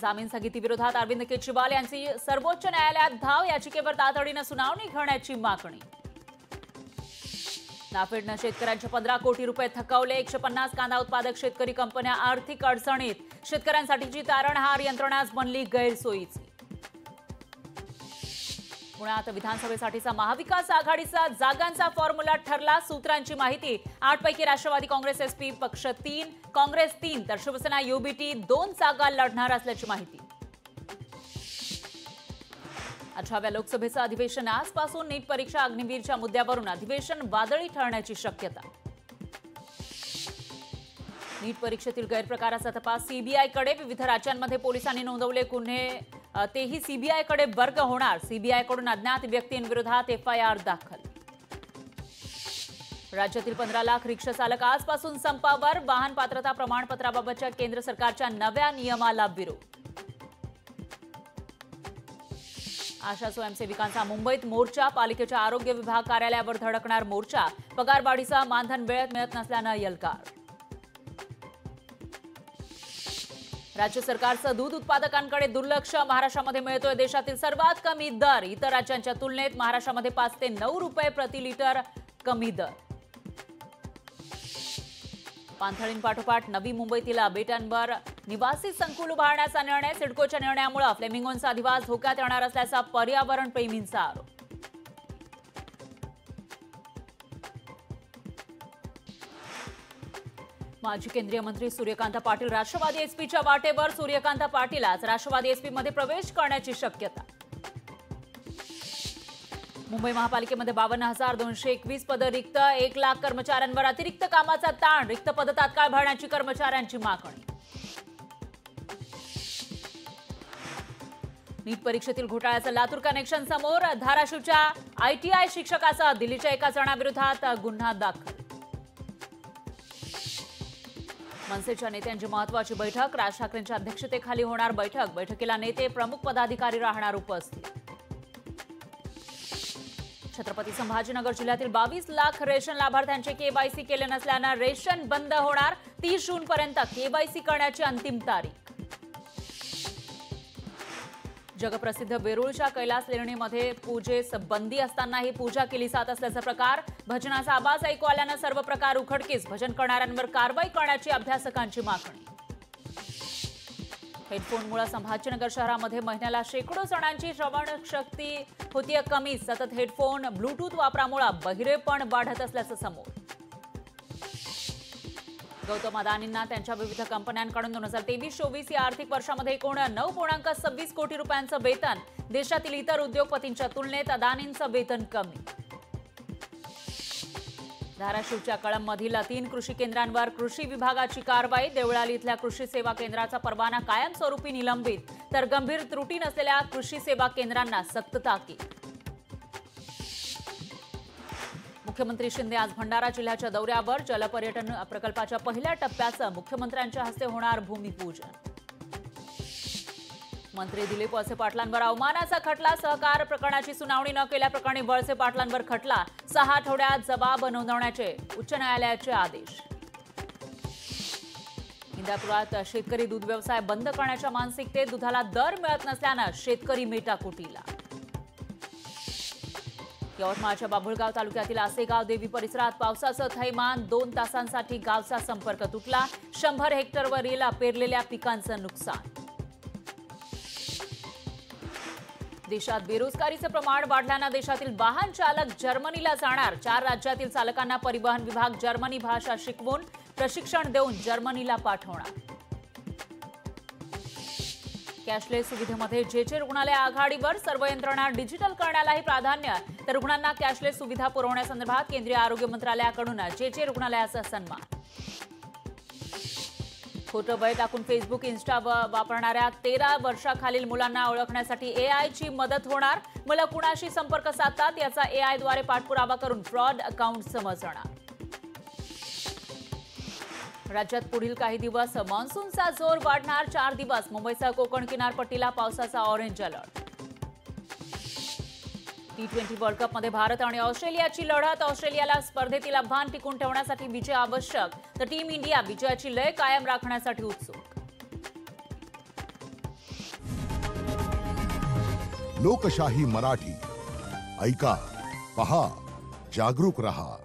जामीन स्थगितीविरोधात अरविंद केजरीवाल यांची सर्वोच्च न्यायालयात धाव, याचिकेवर तातडीने सुनावणी घेण्याची मागणी. नाफेडनं शेतकऱ्यांचे 15 कोटी रुपये थकवले. 150 कांदा उत्पादक शेतकरी कंपन्या आर्थिक अडचणीत. शेतकऱ्यांसाठीची तारणहार यंत्रणाच बनली गैरसोयीची. पुण्यात विधानसभेसाठीचा महाविकास आघाडीचा जागांचा फॉर्म्युला ठरला. सूत्रांची माहिती. 8 पैकी राष्ट्रवादी काँग्रेस एसपी पक्ष 3, काँग्रेस 3 तर शिवसेना युबीटी 2 जागा लढणार असल्याची माहिती. 18व्या लोकसभेचं अधिवेशन आजपासून. नीट परीक्षा अग्निवीरच्या मुद्द्यावरून अधिवेशन वादळी ठरण्याची शक्यता. नीट परीक्षेतील गैरप्रकाराचा तपास सीबीआयकडे. विविध राज्यांमध्ये पोलिसांनी नोंदवले गुन्हे तेही सीबीआयकडे वर्ग होणार. सीबीआयकडून अज्ञात व्यक्तींविरोधात एफआयआर दाखल. राज्यातील 15 लाख रिक्षा चालक आजपासून संपावर. वाहन पात्रता प्रमाणपत्राबाबतच्या केंद्र सरकारच्या नव्या नियमाला विरोध. आशा स्वयंसेविकांचा मुंबईत मोर्चा. पालिकेच्या आरोग्य विभाग कार्यालयावर धडकणार मोर्चा. पगारवाढीचा मानधन वेळेत मिळत नसल्यानं यलकार. राज्य सरकारचं दूध उत्पादकांकडे दुर्लक्ष. महाराष्ट्रामध्ये मिळतोय देशातील सर्वात कमी दर. इतर राज्यांच्या तुलनेत महाराष्ट्रामध्ये 5 ते 9 रुपये प्रति लिटर कमी दर. पाणथळींपाठोपाठ नवी मुंबईतील बेटांवर निवासी संकुल उभारण्याचा निर्णय. सिडकोच्या निर्णयामुळे फ्लेमिंगोंचा अधिवास धोक्यात येणार असल्याचा पर्यावरण प्रेमींचा आरोप. माजी केंद्रीय मंत्री सूर्यकांत पाटील राष्ट्रवादी एसपीच्या वाटेवर. सूर्यकांत पाटीलच राष्ट्रवादी एसपीमध्ये प्रवेश करण्याची शक्यता. मुंबई महापालिकेमध्ये 52,221 पदं रिक्त. 1 लाख कर्मचाऱ्यांवर अतिरिक्त कामाचा ताण. रिक्त पदं तात्काळ भरण्याची कर्मचाऱ्यांची मागणी. नीट परीक्षेतील घोटाळ्याचं लातूर कनेक्शन समोर. धाराशिवच्या आयटीआय शिक्षकाचा दिल्लीच्या एका जणाविरोधात गुन्हा दाखल. मनसेच्या नेत्यांची महत्वाची बैठक. राज ठाकरेंच्या अध्यक्षतेखाली होणार बैठक. बैठकीला नेते प्रमुख पदाधिकारी राहणार उपस्थित. छत्रपती संभाजीनगर जिल्ह्यातील 22 लाख रेशन लाभार्थ्यांचे केवायसी केले नसल्यानं रेशन बंद होणार. 30 जूनपर्यंत केवायसी करण्याची अंतिम तारीख. जगप्रसिद्ध वेरूळच्या कैलास लेणीमध्ये पूजेस बंदी असतानाही पूजा केली जात असल्याचा प्रकार. भजनाचा आवाज ऐकू आल्यानं सर्व प्रकार उघडकीस. भजन करणाऱ्यांवर कारवाई करण्याची अभ्यासकांची मागणी. हेडफोनमुळे संभाजीनगर शहरामध्ये महिन्याला शेकडो जणांची श्रवणशक्ती होतीये कमी. सतत हेडफोन ब्लूटूथ वापरामुळे बहिरेपण वाढत असल्याचं समोर. गौतम अदानींना त्यांच्या विविध कंपन्यांकडून 2023-24 या आर्थिक वर्षामध्ये एकूण 9.26 कोटी रुपयांचं वेतन. देशातील इतर उद्योगपतींच्या तुलनेत अदानींचं वेतन कमी. धाराशिवच्या कळंबमधील 3 कृषी केंद्रांवर कृषी विभागाची कारवाई. देवळाली इथल्या कृषी सेवा केंद्राचा परवाना कायमस्वरूपी निलंबित. तर गंभीर त्रुटी नसलेल्या कृषी सेवा केंद्रांना सक्त ताकीद. मुख्यमंत्री शिंदे आज भंडारा जिल्ह्याच्या दौऱ्यावर. जलपर्यटन प्रकल्पाच्या पहिल्या टप्प्याचं मुख्यमंत्र्यांच्या हस्ते होणार भूमिपूजन. मंत्री दिलीप वळसे पाटलांवर अवमानाचा खटला. सहकार प्रकरणाची सुनावणी न केल्याप्रकरणी वळसे पाटलांवर खटला. 6 आठवड्यात जबाब नोंदवण्याचे उच्च न्यायालयाचे आदेश. इंदापुरात शेतकरी दूध व्यवसाय बंद करण्याच्या मानसिकतेत. दुधाला दर मिळत नसल्यानं शेतकरी मेटाकुटीला. यवतमाळच्या बाभुळगाव तालुक्यातील आसेगाव देवी परिसरात पावसाचं थैमान. 2 तासांसाठी गावचा संपर्क तुटला. 100 हेक्टरवरील पेरलेल्या पिकांचं नुकसान. देशात बेरोजगारीचं प्रमाण वाढल्यानं देशातील वाहन चालक जर्मनीला जाणार. 4 राज्यातील चालकांना परिवहन विभाग जर्मनी भाषा शिकवून प्रशिक्षण देऊन जर्मनीला पाठवणार. कॅशलेस सुविधेमध्ये जे रुग्णालय आघाडीवर. सर्व यंत्रणा डिजिटल करण्यालाही प्राधान्य. तर रुग्णांना कॅशलेस सुविधा पुरवण्यासंदर्भात केंद्रीय आरोग्य मंत्रालयाकडून जे रुग्णालयाचा सन्मान. खोटं वय टाकून फेसबुक इन्स्टा वापरणाऱ्या 13 वर्षाखालील मुलांना ओळखण्यासाठी एआयची मदत होणार. मुलं कुणाशी संपर्क साधतात याचा एआयद्वारे पाठपुरावा करून फ्रॉड अकाउंट समजणार. राज्यात पुढील काही दिवस मान्सूनचा जोर वाढणार. 4 दिवस मुंबईसह कोकण किनारपट्टीला पावसाचा ऑरेंज अलर्ट. T20 वर्ल्ड कपमध्ये भारत आणि ऑस्ट्रेलियाची लढत. ऑस्ट्रेलियाला स्पर्धेतील आव्हान टिकून ठेवण्यासाठी विजय आवश्यक. तर टीम इंडिया विजयाची लय कायम राखण्यासाठी उत्सुक. लोकशाही मराठी. ऐका, पहा, जागरूक रहा.